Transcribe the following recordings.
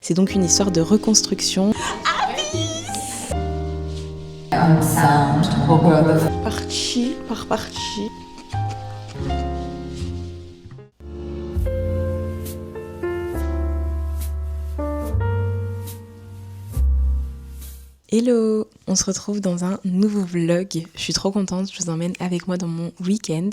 C'est donc une histoire de reconstruction. Partie par partie. Hello, on se retrouve dans un nouveau vlog. Je suis trop contente, je vous emmène avec moi dans mon week-end.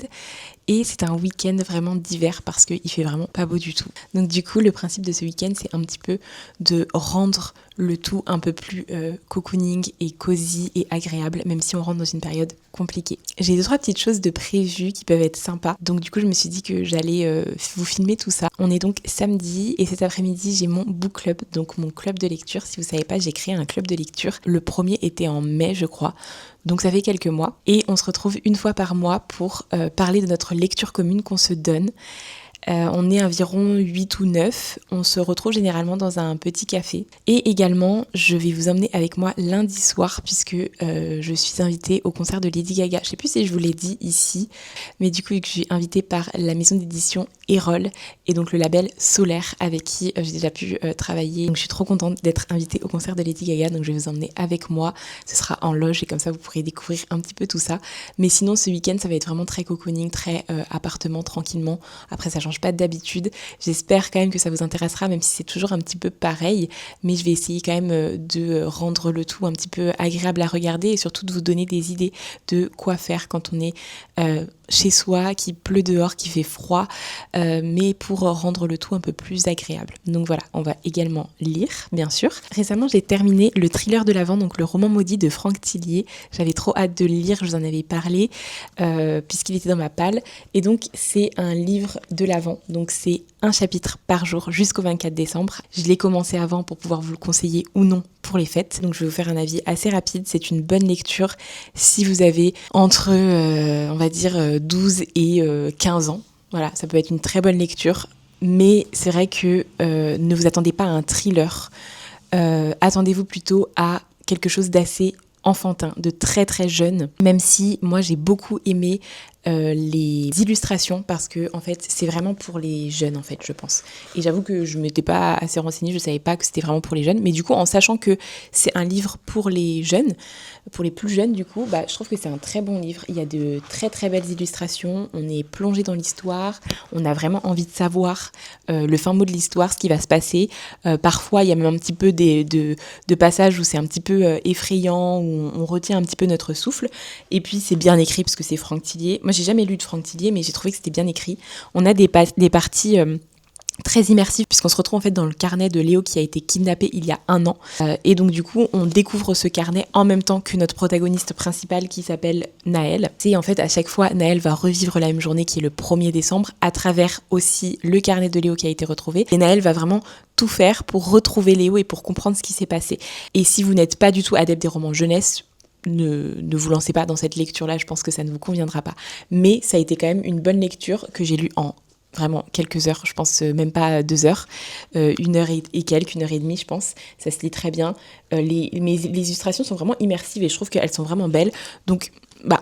Et c'est un week-end vraiment d'hiver parce qu'il fait vraiment pas beau du tout. Donc du coup, le principe de ce week-end, c'est un petit peu de rendre le tout un peu plus cocooning et cosy et agréable, même si on rentre dans une période compliquée. J'ai 2-3 petites choses de prévues qui peuvent être sympas. Donc du coup, je me suis dit que j'allais vous filmer tout ça. On est donc samedi et cet après-midi, j'ai mon book club, donc mon club de lecture. Si vous savez pas, j'ai créé un club de lecture. Le premier était en mai, je crois. Donc ça fait quelques mois et on se retrouve une fois par mois pour parler de notre lecture commune qu'on se donne. On est environ 8 ou 9, on se retrouve généralement dans un petit café. Et également, je vais vous emmener avec moi lundi soir puisque je suis invitée au concert de Lady Gaga. Je sais plus si je vous l'ai dit ici, mais du coup, je suis invitée par la maison d'édition Erol et donc le label Solaire avec qui j'ai déjà pu travailler. Donc je suis trop contente d'être invitée au concert de Lady Gaga, donc je vais vous emmener avec moi. Ce sera en loge et comme ça vous pourrez découvrir un petit peu tout ça. Mais sinon, ce week-end, ça va être vraiment très cocooning, très appartement, tranquillement. Après, ça change pas d'habitude. J'espère quand même que ça vous intéressera, même si c'est toujours un petit peu pareil, mais je vais essayer quand même de rendre le tout un petit peu agréable à regarder et surtout de vous donner des idées de quoi faire quand on est chez soi, qu'il pleut dehors, qu'il fait froid, mais pour rendre le tout un peu plus agréable. Donc voilà, on va également lire, bien sûr. Récemment, j'ai terminé le thriller de l'Avent, donc le roman maudit de Franck Tillier. J'avais trop hâte de le lire, je vous en avais parlé, puisqu'il était dans ma palle. Et donc, c'est un livre de l'Avent, donc c'est un chapitre par jour jusqu'au 24 décembre. Je l'ai commencé avant pour pouvoir vous le conseiller ou non pour les fêtes, donc je vais vous faire un avis assez rapide. C'est une bonne lecture si vous avez entre, on va dire, 12 et 15 ans. Voilà, ça peut être une très bonne lecture, mais c'est vrai que ne vous attendez pas à un thriller. Attendez-vous plutôt à quelque chose d'assez enfantin, de très très jeune, même si moi j'ai beaucoup aimé les illustrations parce que en fait c'est vraiment pour les jeunes en fait je pense, et j'avoue que je m'étais pas assez renseignée, je savais pas que c'était vraiment pour les jeunes, mais du coup en sachant que c'est un livre pour les jeunes, pour les plus jeunes du coup, je trouve que c'est un très bon livre. Il y a de très très belles illustrations, on est plongé dans l'histoire, on a vraiment envie de savoir le fin mot de l'histoire, ce qui va se passer. Parfois il y a même un petit peu de passages où c'est un petit peu effrayant, où on retient un petit peu notre souffle, et puis c'est bien écrit parce que c'est Franck Tillier. Moi j'ai jamais lu de Franck Tillier, mais j'ai trouvé que c'était bien écrit. On a des parties très immersif puisqu'on se retrouve en fait dans le carnet de Léo qui a été kidnappé il y a 1 an, et donc du coup on découvre ce carnet en même temps que notre protagoniste principal qui s'appelle Naël. C'est en fait à chaque fois Naël va revivre la même journée qui est le 1er décembre à travers aussi le carnet de Léo qui a été retrouvé, et Naël va vraiment tout faire pour retrouver Léo et pour comprendre ce qui s'est passé. Et si vous n'êtes pas du tout adepte des romans jeunesse, ne vous lancez pas dans cette lecture-là, je pense que ça ne vous conviendra pas. Mais ça a été quand même une bonne lecture que j'ai lue en vraiment quelques heures, je pense même pas 2 heures, 1 heure et quelques, 1 heure et demie je pense, ça se lit très bien. Les illustrations sont vraiment immersives et je trouve qu'elles sont vraiment belles, donc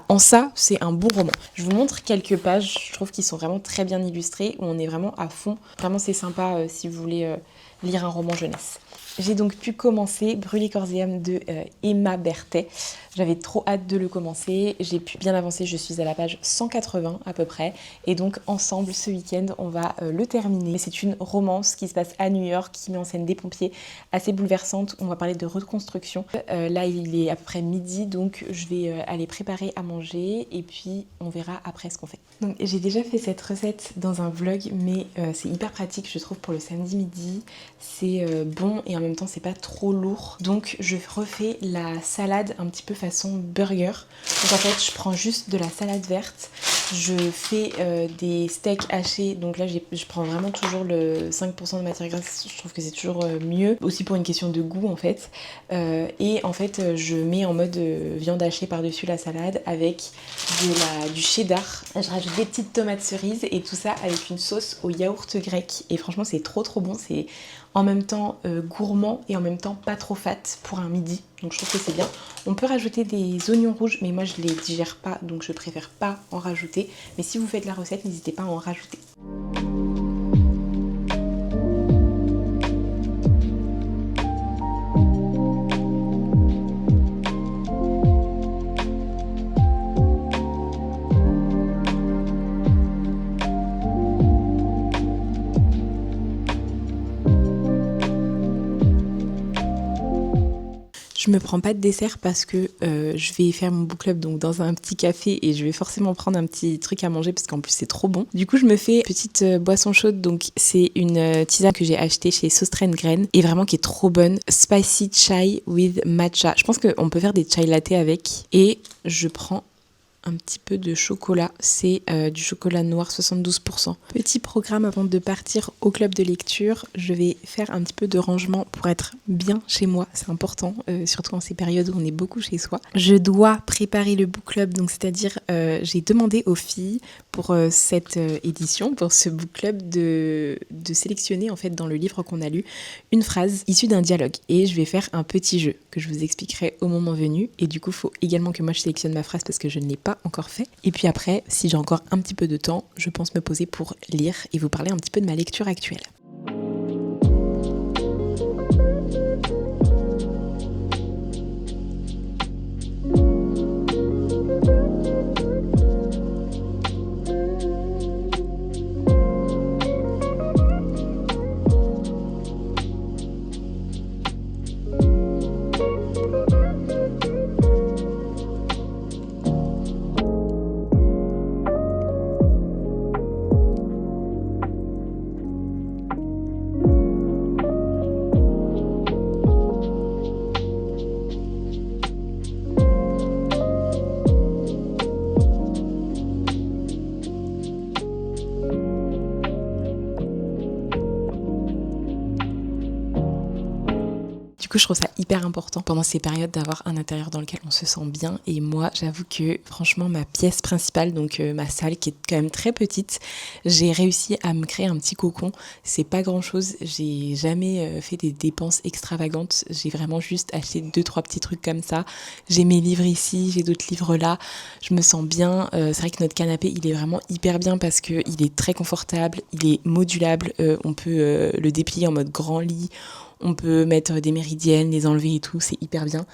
en ça c'est un bon roman. Je vous montre quelques pages, je trouve qu'ils sont vraiment très bien illustrés, où on est vraiment à fond, vraiment c'est sympa si vous voulez lire un roman jeunesse. J'ai donc pu commencer Brûler corps et âme de Emma Berthet. J'avais trop hâte de le commencer, j'ai pu bien avancer, je suis à la page 180 à peu près, et donc ensemble ce week-end on va le terminer. C'est une romance qui se passe à New York, qui met en scène des pompiers, assez bouleversante. On va parler de reconstruction. Là il est à peu près midi, donc je vais aller préparer à manger et puis on verra après ce qu'on fait. Donc j'ai déjà fait cette recette dans un vlog, mais c'est hyper pratique je trouve pour le samedi midi. C'est bon et en même temps c'est pas trop lourd, donc je refais la salade un petit peu façon burger. Donc en fait je prends juste de la salade verte, je fais des steaks hachés, donc là je prends vraiment toujours le 5% de matière grasse, je trouve que c'est toujours mieux, aussi pour une question de goût en fait, et en fait je mets en mode viande hachée par dessus la salade avec du cheddar, je rajoute des petites tomates cerises et tout ça avec une sauce au yaourt grec, et franchement c'est trop bon, c'est en même temps gourmand et en même temps pas trop fat pour un midi, donc je trouve que c'est bien. On peut rajouter des oignons rouges, mais moi je les digère pas, donc je préfère pas en rajouter, mais si vous faites la recette n'hésitez pas à en rajouter. Je me prends pas de dessert parce que je vais faire mon book club donc dans un petit café et je vais forcément prendre un petit truc à manger parce qu'en plus c'est trop bon. Du coup je me fais une petite boisson chaude, donc c'est une tisane que j'ai achetée chez Sostren Grain et vraiment qui est trop bonne. Spicy chai with matcha. Je pense qu'on peut faire des chai latte avec et je prends un petit peu de chocolat, c'est du chocolat noir 72%. Petit programme avant de partir au club de lecture, je vais faire un petit peu de rangement pour être bien chez moi, c'est important, surtout en ces périodes où on est beaucoup chez soi. Je dois préparer le book club, donc c'est-à-dire j'ai demandé aux filles pour cette édition, pour ce book club, de sélectionner en fait dans le livre qu'on a lu une phrase issue d'un dialogue et je vais faire un petit jeu que je vous expliquerai au moment venu et du coup il faut également que moi je sélectionne ma phrase parce que je ne l'ai pas encore fait. Et puis après, si j'ai encore un petit peu de temps, je pense me poser pour lire et vous parler un petit peu de ma lecture actuelle. Du coup, je trouve ça hyper important pendant ces périodes d'avoir un intérieur dans lequel on se sent bien. Et moi, j'avoue que franchement, ma pièce principale, donc ma salle qui est quand même très petite, j'ai réussi à me créer un petit cocon. C'est pas grand chose, j'ai jamais fait des dépenses extravagantes. J'ai vraiment juste acheté 2-3 petits trucs comme ça. J'ai mes livres ici, j'ai d'autres livres là. Je me sens bien. C'est vrai que notre canapé, il est vraiment hyper bien parce qu'il est très confortable, il est modulable. On peut le déplier en mode grand lit. On peut mettre des méridiennes, les enlever et tout, c'est hyper bien.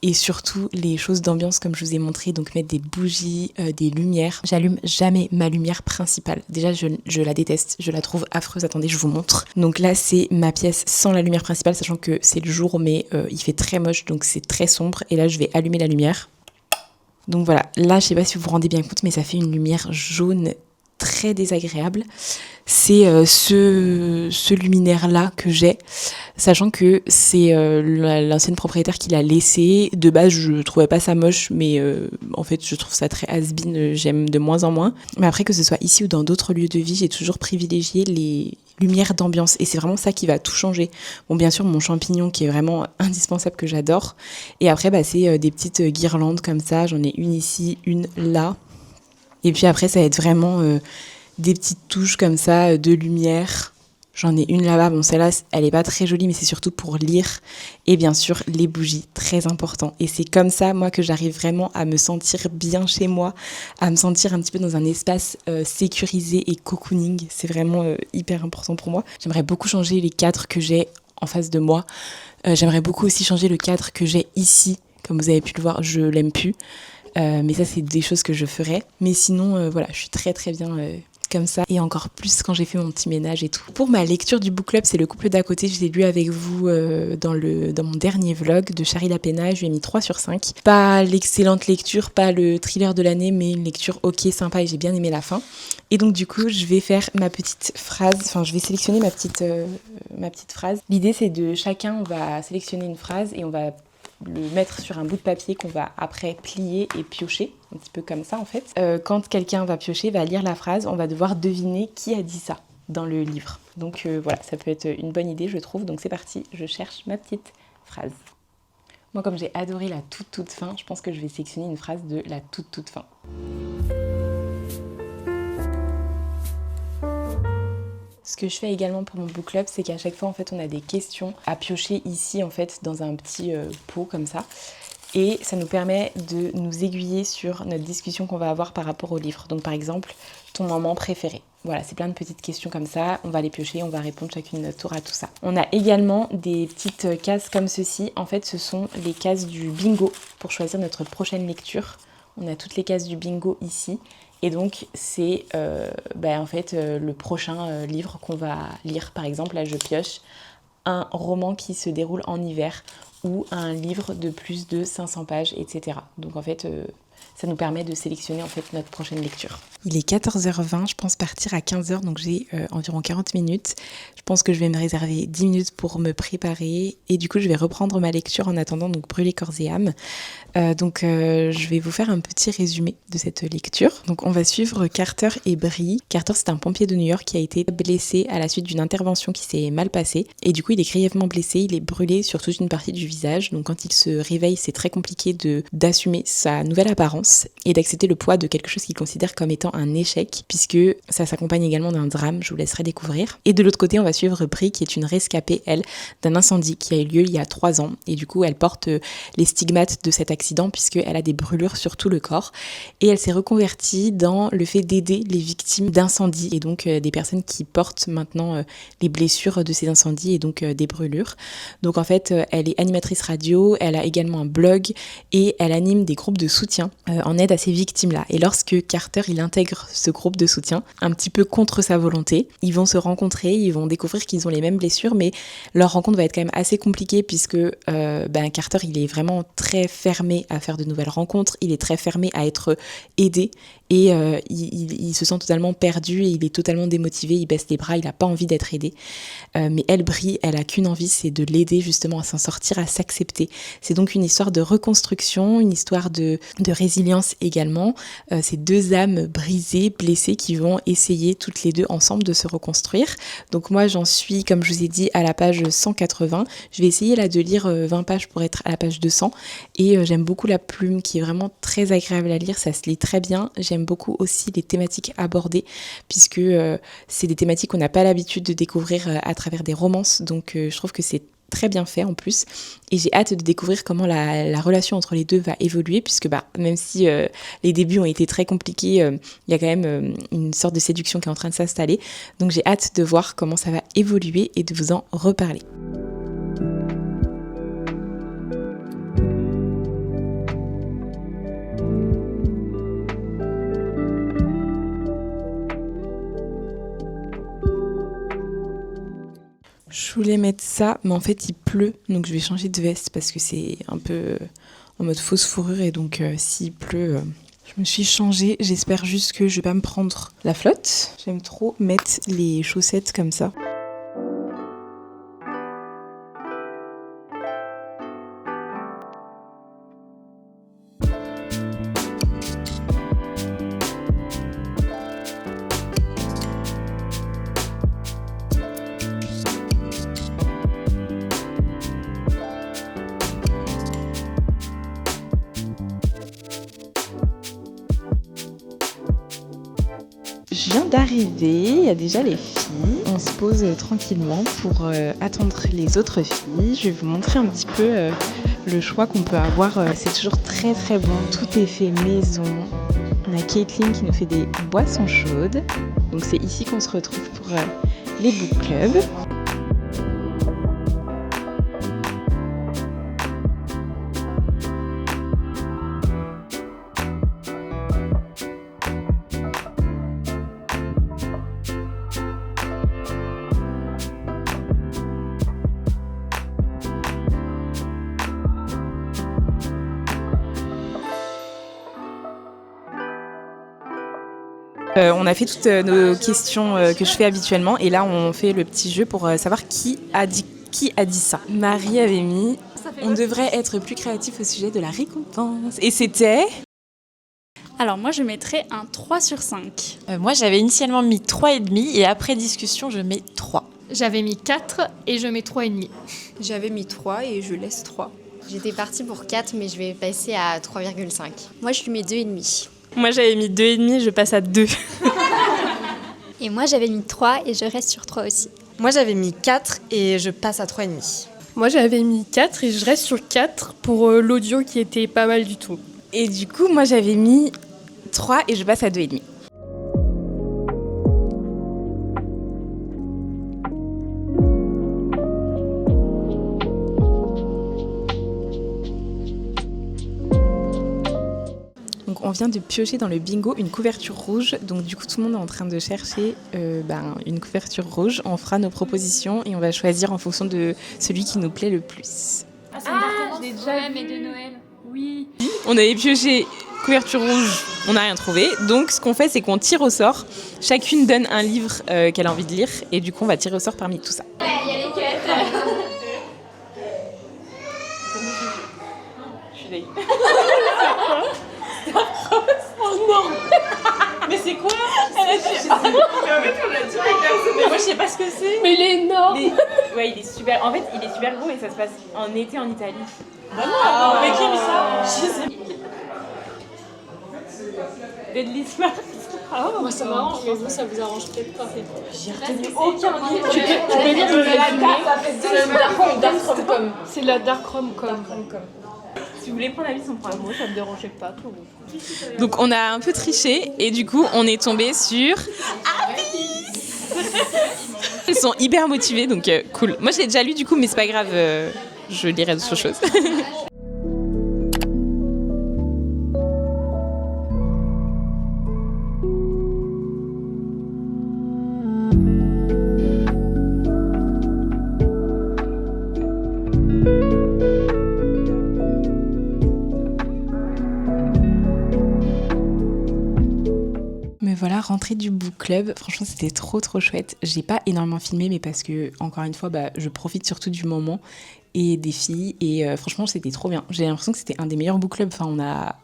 Et surtout, les choses d'ambiance, comme je vous ai montré, donc mettre des bougies, des lumières. J'allume jamais ma lumière principale. Déjà, je la déteste, je la trouve affreuse. Attendez, je vous montre. Donc là, c'est ma pièce sans la lumière principale, sachant que c'est le jour, mais il fait très moche, donc c'est très sombre. Et là, je vais allumer la lumière. Donc voilà, là, je sais pas si vous vous rendez bien compte, mais ça fait une lumière jaune très désagréable. C'est ce luminaire-là que j'ai, sachant que c'est l'ancienne propriétaire qui l'a laissé. De base, je trouvais pas ça moche, mais en fait, je trouve ça très has-been, j'aime de moins en moins. Mais après, que ce soit ici ou dans d'autres lieux de vie, j'ai toujours privilégié les lumières d'ambiance, et c'est vraiment ça qui va tout changer. Bon, bien sûr, mon champignon qui est vraiment indispensable, que j'adore, et après, c'est des petites guirlandes comme ça, j'en ai une ici, une là, et puis après, ça va être vraiment des petites touches comme ça de lumière. J'en ai une là-bas, bon celle-là elle est pas très jolie mais c'est surtout pour lire. Et bien sûr les bougies, très important. Et c'est comme ça moi que j'arrive vraiment à me sentir bien chez moi, à me sentir un petit peu dans un espace sécurisé et cocooning. C'est vraiment hyper important pour moi. J'aimerais beaucoup changer les cadres que j'ai en face de moi. J'aimerais beaucoup aussi changer le cadre que j'ai ici. Comme vous avez pu le voir, je l'aime plus. Mais ça c'est des choses que je ferais. Mais sinon voilà, je suis très très bien comme ça, et encore plus quand j'ai fait mon petit ménage et tout. Pour ma lecture du book club, c'est Le couple d'à côté. Je l'ai lu avec vous dans mon dernier vlog de Shari Lapena. Je lui ai mis 3/5. Pas l'excellente lecture, pas le thriller de l'année, mais une lecture ok, sympa, et j'ai bien aimé la fin. Et donc du coup, je vais faire ma petite phrase, enfin je vais sélectionner ma petite phrase. L'idée c'est de chacun, on va sélectionner une phrase et on va le mettre sur un bout de papier qu'on va après plier et piocher, un petit peu comme ça en fait. Quand quelqu'un va piocher, va lire la phrase, on va devoir deviner qui a dit ça dans le livre. Donc voilà, ça peut être une bonne idée je trouve. Donc c'est parti, je cherche ma petite phrase. Moi comme j'ai adoré la toute fin, je pense que je vais sélectionner une phrase de la toute fin. Ce que je fais également pour mon book club, c'est qu'à chaque fois, en fait, on a des questions à piocher ici, en fait, dans un petit pot comme ça. Et ça nous permet de nous aiguiller sur notre discussion qu'on va avoir par rapport au livre. Donc, par exemple, ton moment préféré. Voilà, c'est plein de petites questions comme ça. On va les piocher, on va répondre chacune notre tour à tout ça. On a également des petites cases comme ceci. En fait, ce sont les cases du bingo pour choisir notre prochaine lecture. On a toutes les cases du bingo ici. Et donc, c'est en fait le prochain livre qu'on va lire. Par exemple, là, je pioche un roman qui se déroule en hiver ou un livre de plus de 500 pages, etc. Donc en fait, ça nous permet de sélectionner en fait notre prochaine lecture. Il est 14h20, je pense partir à 15h, donc j'ai environ 40 minutes. Je pense que je vais me réserver 10 minutes pour me préparer et du coup je vais reprendre ma lecture en attendant, donc Brûler corps et âme. Je vais vous faire un petit résumé de cette lecture. Donc on va suivre Carter et Bree. Carter, c'est un pompier de New York qui a été blessé à la suite d'une intervention qui s'est mal passée et du coup il est grièvement blessé, il est brûlé sur toute une partie du visage. Donc quand il se réveille, c'est très compliqué d'assumer sa nouvelle apparence et d'accepter le poids de quelque chose qu'il considère comme étant un échec, puisque ça s'accompagne également d'un drame, je vous laisserai découvrir. Et de l'autre côté, on va suivre Bree qui est une rescapée, elle, d'un incendie qui a eu lieu il y a 3 ans et du coup elle porte les stigmates de cet accident puisqu'elle a des brûlures sur tout le corps et elle s'est reconvertie dans le fait d'aider les victimes d'incendies et donc des personnes qui portent maintenant les blessures de ces incendies et donc des brûlures. Donc en fait, elle est animatrice radio, elle a également un blog et elle anime des groupes de soutien en aide à ces victimes-là. Et lorsque Carter il intègre ce groupe de soutien, un petit peu contre sa volonté, ils vont se rencontrer, ils vont découvrir qu'ils ont les mêmes blessures, mais leur rencontre va être quand même assez compliquée puisque Carter il est vraiment très fermé à faire de nouvelles rencontres, il est très fermé à être aidé et il se sent totalement perdu et il est totalement démotivé, il baisse les bras, il n'a pas envie d'être aidé. Mais elle, Bree, elle a qu'une envie, c'est de l'aider justement à s'en sortir, à s'accepter. C'est donc une histoire de reconstruction, une histoire de résilience également. Ces deux âmes brisées, blessées qui vont essayer toutes les deux ensemble de se reconstruire. Donc moi j'en suis, comme je vous ai dit, à la page 180. Je vais essayer là de lire 20 pages pour être à la page 200 et j'aime beaucoup la plume qui est vraiment très agréable à lire, ça se lit très bien. J'aime beaucoup aussi les thématiques abordées puisque c'est des thématiques qu'on n'a pas l'habitude de découvrir à travers des romances, donc je trouve que c'est très bien fait en plus et j'ai hâte de découvrir comment la relation entre les deux va évoluer puisque même si les débuts ont été très compliqués, il y a quand même une sorte de séduction qui est en train de s'installer, donc j'ai hâte de voir comment ça va évoluer et de vous en reparler. Je voulais mettre ça, mais en fait il pleut, donc je vais changer de veste parce que c'est un peu en mode fausse fourrure et donc s'il pleut, je me suis changée. J'espère juste que je vais pas me prendre la flotte. J'aime trop mettre les chaussettes comme ça. Je viens d'arriver, il y a déjà les filles. On se pose tranquillement pour attendre les autres filles. Je vais vous montrer un petit peu le choix qu'on peut avoir. C'est toujours très très bon, tout est fait maison. On a Caitlin qui nous fait des boissons chaudes. Donc c'est ici qu'on se retrouve pour les book clubs. On a fait toutes nos questions que je fais habituellement et là on fait le petit jeu pour savoir qui a dit ça. Marie avait mis « On devrait être plus créatif au sujet de la récompense » et c'était... Alors moi je mettrais un 3 sur 5. Moi j'avais initialement mis 3,5 et après discussion je mets 3. J'avais mis 4 et je mets 3,5. J'avais mis 3 et je laisse 3. J'étais partie pour 4 mais je vais passer à 3,5. Moi je lui mets 2,5. Moi j'avais mis 2,5, je passe à 2. Et moi j'avais mis 3 et je reste sur 3 aussi. Moi j'avais mis 4 et je passe à 3,5. Moi j'avais mis 4 et je reste sur 4 pour l'audio qui était pas mal du tout. Et du coup moi j'avais mis 3 et je passe à 2,5. Donc on vient de piocher dans le bingo une couverture rouge, donc du coup tout le monde est en train de chercher une couverture rouge. On fera nos propositions et on va choisir en fonction de celui qui nous plaît le plus. Ah, déjà mais de Noël. Oui. On avait pioché couverture rouge, on n'a rien trouvé. Donc ce qu'on fait, c'est qu'on tire au sort. Chacune donne un livre qu'elle a envie de lire et du coup on va tirer au sort parmi tout ça. Il y a les quêtes. Je suis dégueu. Oh non. Mais c'est quoi? Elle a dit... Mais en fait on l'a dit avec personne. Mais moi je sais pas ce que c'est. Mais il est énorme. Ouais, il est super. En fait, il est super gros et ça se passe en été en Italie. Vraiment? Mais qui a mis ça? Je sais. Deadly Smart. Ah ouais, moi ça m'arrange, mais vous ça vous arrange peut-être pas. J'ai retenu aucun livre. Tu peux lire le résumé. C'est la Dark Rom-Com. Si vous voulez prendre la vie sans prendre. Moi ça me dérangeait pas trop. Donc on a un peu triché et du coup on est tombé sur Ils sont hyper motivés donc cool. Moi je l'ai déjà lu du coup mais c'est pas grave, je lirai d'autres choses. Me voilà rentrée du book club, franchement c'était trop chouette. J'ai pas énormément filmé mais parce que encore une fois je profite surtout du moment et des filles et franchement c'était trop bien. J'ai l'impression que c'était un des meilleurs book clubs,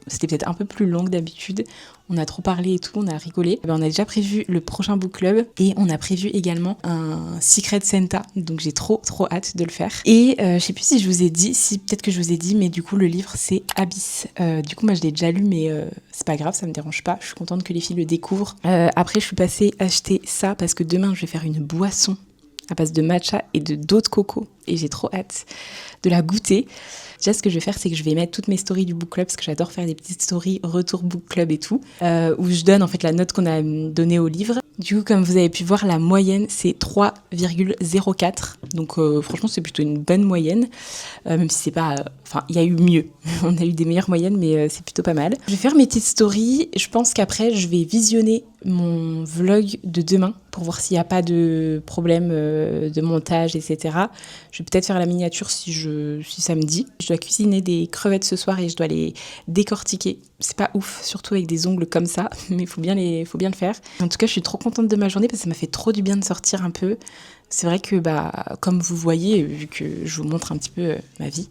c'était peut-être un peu plus long que d'habitude. On a trop parlé et tout, on a rigolé. On a déjà prévu le prochain book club et on a prévu également un Secret Santa, donc j'ai trop hâte de le faire. Et je sais plus si je vous ai dit, peut-être que je vous ai dit, mais du coup le livre c'est Abyss. Du coup moi je l'ai déjà lu mais c'est pas grave, ça me dérange pas. Je suis contente que les filles le découvrent. Après je suis passée acheter ça parce que demain je vais faire une boisson à base de matcha et de d'eau de coco et j'ai trop hâte de la goûter. Déjà, ce que je vais faire, c'est que je vais mettre toutes mes stories du book club parce que j'adore faire des petites stories retour book club et tout, où je donne en fait la note qu'on a donnée au livre. Du coup, comme vous avez pu voir, la moyenne c'est 3,04. Donc franchement, c'est plutôt une bonne moyenne, même si c'est pas... il y a eu mieux. On a eu des meilleures moyennes, mais c'est plutôt pas mal. Je vais faire mes petites stories. Je pense qu'après, je vais visionner mon vlog de demain pour voir s'il n'y a pas de problème de montage, etc. Je vais peut-être faire la miniature si ça me dit. Je dois cuisiner des crevettes ce soir et je dois les décortiquer. C'est pas ouf, surtout avec des ongles comme ça, mais il faut bien le faire. En tout cas, je suis trop contente de ma journée parce que ça m'a fait trop du bien de sortir un peu. C'est vrai que comme vous voyez, vu que je vous montre un petit peu ma vie,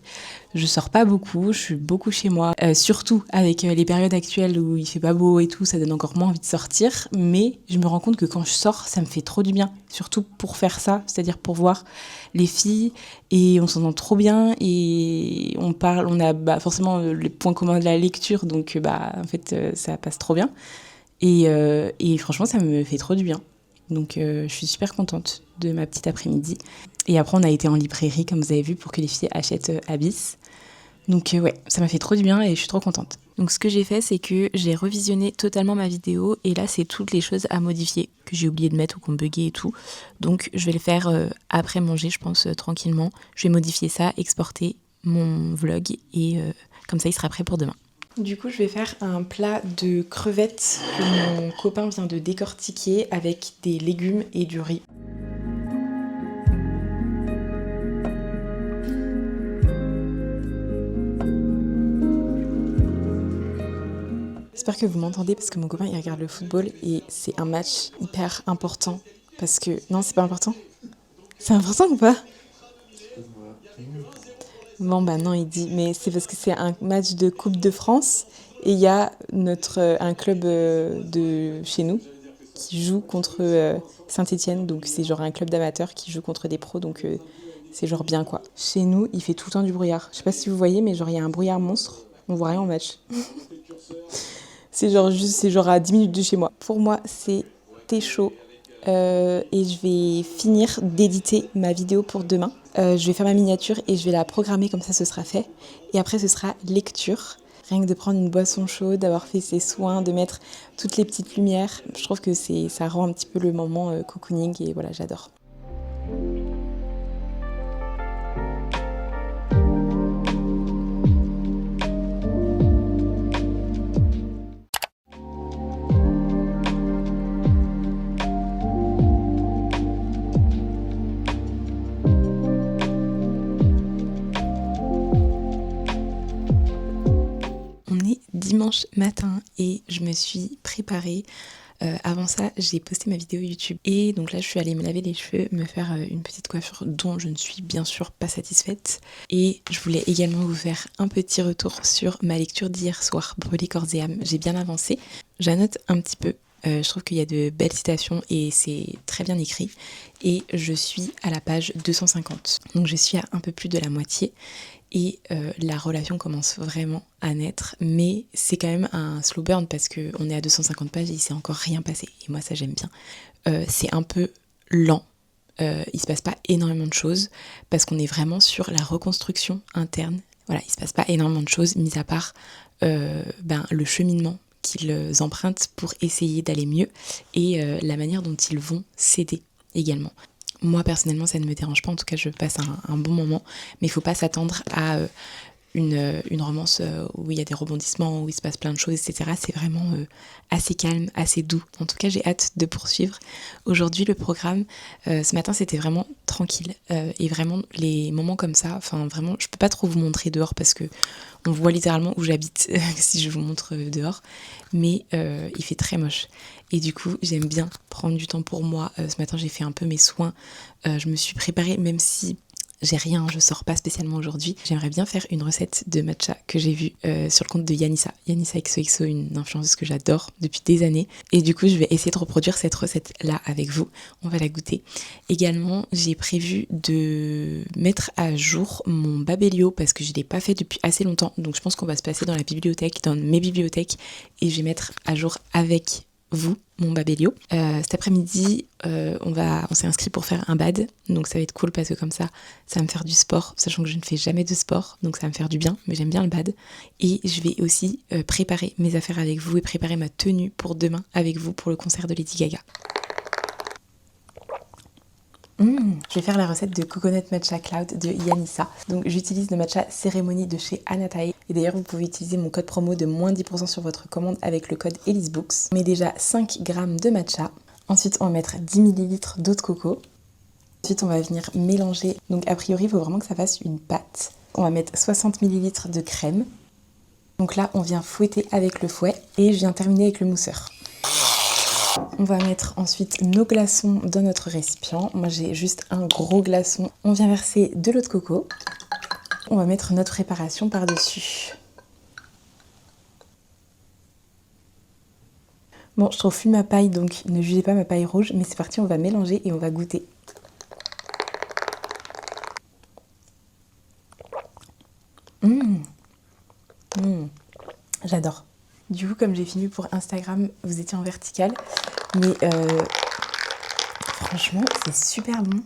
je sors pas beaucoup, je suis beaucoup chez moi. Surtout avec les périodes actuelles où il fait pas beau et tout, ça donne encore moins envie de sortir. Mais je me rends compte que quand je sors, ça me fait trop du bien. Surtout pour faire ça, c'est-à-dire pour voir les filles et on s'entend trop bien et on parle. On a forcément les points communs de la lecture, donc en fait ça passe trop bien. Et franchement, ça me fait trop du bien. Donc je suis super contente de ma petite après-midi. Et après on a été en librairie comme vous avez vu pour que les filles achètent Abyss. Donc ouais, ça m'a fait trop du bien et je suis trop contente. Donc ce que j'ai fait, c'est que j'ai revisionné totalement ma vidéo et là c'est toutes les choses à modifier que j'ai oublié de mettre ou qu'on buguait et tout. Donc je vais le faire après manger, je pense, tranquillement. Je vais modifier ça, exporter mon vlog et comme ça il sera prêt pour demain. Du coup, je vais faire un plat de crevettes que mon copain vient de décortiquer avec des légumes et du riz. J'espère que vous m'entendez parce que mon copain il regarde le football et c'est un match hyper important. Parce que... Non, c'est pas important? C'est important ou pas? Bon non, il dit, mais c'est parce que c'est un match de Coupe de France et il y a un club de chez nous qui joue contre Saint-Étienne, donc c'est genre un club d'amateurs qui joue contre des pros, donc c'est genre bien quoi. Chez nous, il fait tout le temps du brouillard. Je sais pas si vous voyez, mais genre il y a un brouillard monstre, on voit rien au match. c'est genre à 10 minutes de chez moi. Pour moi, c'était chaud. Et je vais finir d'éditer ma vidéo pour demain. Je vais faire ma miniature et je vais la programmer comme ça ce sera fait. Et après ce sera lecture. Rien que de prendre une boisson chaude, d'avoir fait ses soins, de mettre toutes les petites lumières. Je trouve que ça rend un petit peu le moment cocooning et voilà, j'adore. dimanche matin et je me suis préparée. Avant ça, j'ai posté ma vidéo YouTube et donc là je suis allée me laver les cheveux, me faire une petite coiffure dont je ne suis bien sûr pas satisfaite. Et je voulais également vous faire un petit retour sur ma lecture d'hier soir, Brûler corps et âme. J'ai bien avancé, j'annote un petit peu. Je trouve qu'il y a de belles citations et c'est très bien écrit. Et je suis à la page 250. Donc je suis à un peu plus de la moitié. Et la relation commence vraiment à naître, mais c'est quand même un slow burn parce qu'on est à 250 pages et il s'est encore rien passé. Et moi ça j'aime bien. C'est un peu lent, il se passe pas énormément de choses parce qu'on est vraiment sur la reconstruction interne. Voilà, il se passe pas énormément de choses, mis à part le cheminement qu'ils empruntent pour essayer d'aller mieux et la manière dont ils vont s'aider également. Moi personnellement ça ne me dérange pas, en tout cas je passe un bon moment, mais il ne faut pas s'attendre à une romance où il y a des rebondissements, où il se passe plein de choses, etc. C'est vraiment assez calme, assez doux. En tout cas j'ai hâte de poursuivre. Aujourd'hui le programme, ce matin c'était vraiment tranquille et vraiment les moments comme ça, enfin vraiment je peux pas trop vous montrer dehors parce que on voit littéralement où j'habite si je vous montre dehors, mais il fait très moche. Et du coup, j'aime bien prendre du temps pour moi. Ce matin, j'ai fait un peu mes soins. Je me suis préparée, même si j'ai rien, je sors pas spécialement aujourd'hui. J'aimerais bien faire une recette de matcha que j'ai vue sur le compte de Yanissa. Yanissa XOXO, une influenceuse que j'adore depuis des années. Et du coup, je vais essayer de reproduire cette recette-là avec vous. On va la goûter. Également, j'ai prévu de mettre à jour mon Babelio parce que je ne l'ai pas fait depuis assez longtemps. Donc, je pense qu'on va se passer dans la bibliothèque, dans mes bibliothèques. Et je vais mettre à jour avec vous, mon Babelio. Cet après-midi, on s'est inscrit pour faire un bad, donc ça va être cool parce que comme ça va me faire du sport, sachant que je ne fais jamais de sport, donc ça va me faire du bien, mais j'aime bien le bad. Et je vais aussi préparer mes affaires avec vous et préparer ma tenue pour demain avec vous pour le concert de Lady Gaga. Je vais faire la recette de Coconut Matcha Cloud de Yanissa. Donc j'utilise le matcha cérémonie de chez Anatae. Et d'ailleurs vous pouvez utiliser mon code promo de moins 10% sur votre commande avec le code EllisBooks. On met déjà 5 g de matcha. Ensuite on va mettre 10 ml d'eau de coco. Ensuite on va venir mélanger. Donc a priori il faut vraiment que ça fasse une pâte. On va mettre 60 ml de crème. Donc là on vient fouetter avec le fouet et je viens terminer avec le mousseur. On va mettre ensuite nos glaçons dans notre récipient. Moi j'ai juste un gros glaçon. On vient verser de l'eau de coco. On va mettre notre préparation par-dessus. Bon, je trouve plus ma paille, donc ne jugez pas ma paille rouge, mais c'est parti, on va mélanger et on va goûter. J'adore. Du coup, comme j'ai filmé pour Instagram, vous étiez en vertical, mais franchement, c'est super bon.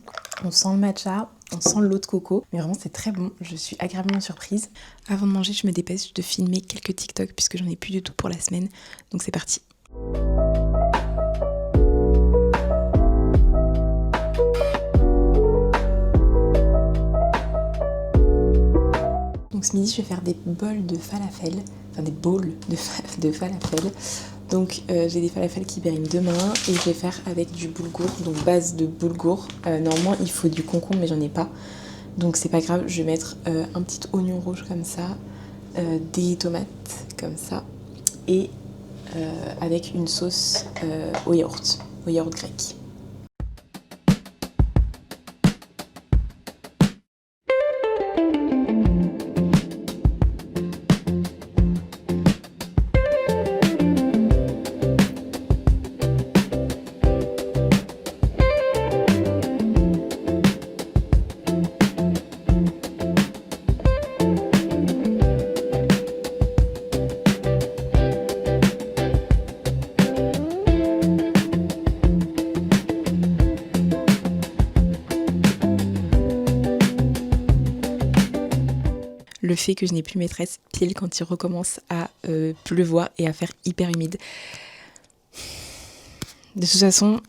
On sent le matcha, on sent l'eau de coco, mais vraiment c'est très bon. Je suis agréablement surprise. Avant de manger, je me dépêche de filmer quelques TikTok puisque j'en ai plus du tout pour la semaine. Donc c'est parti. Donc ce midi, je vais faire des bols de falafel. Enfin des bowls de falafel. Donc j'ai des falafels qui baignent demain et je vais faire avec du boulgour, donc base de boulgour. Normalement il faut du concombre mais j'en ai pas. Donc c'est pas grave, je vais mettre un petit oignon rouge comme ça, des tomates comme ça et avec une sauce au yaourt grec. Le fait que je n'ai plus maîtresse pile quand il recommence à pleuvoir et à faire hyper humide. De toute façon,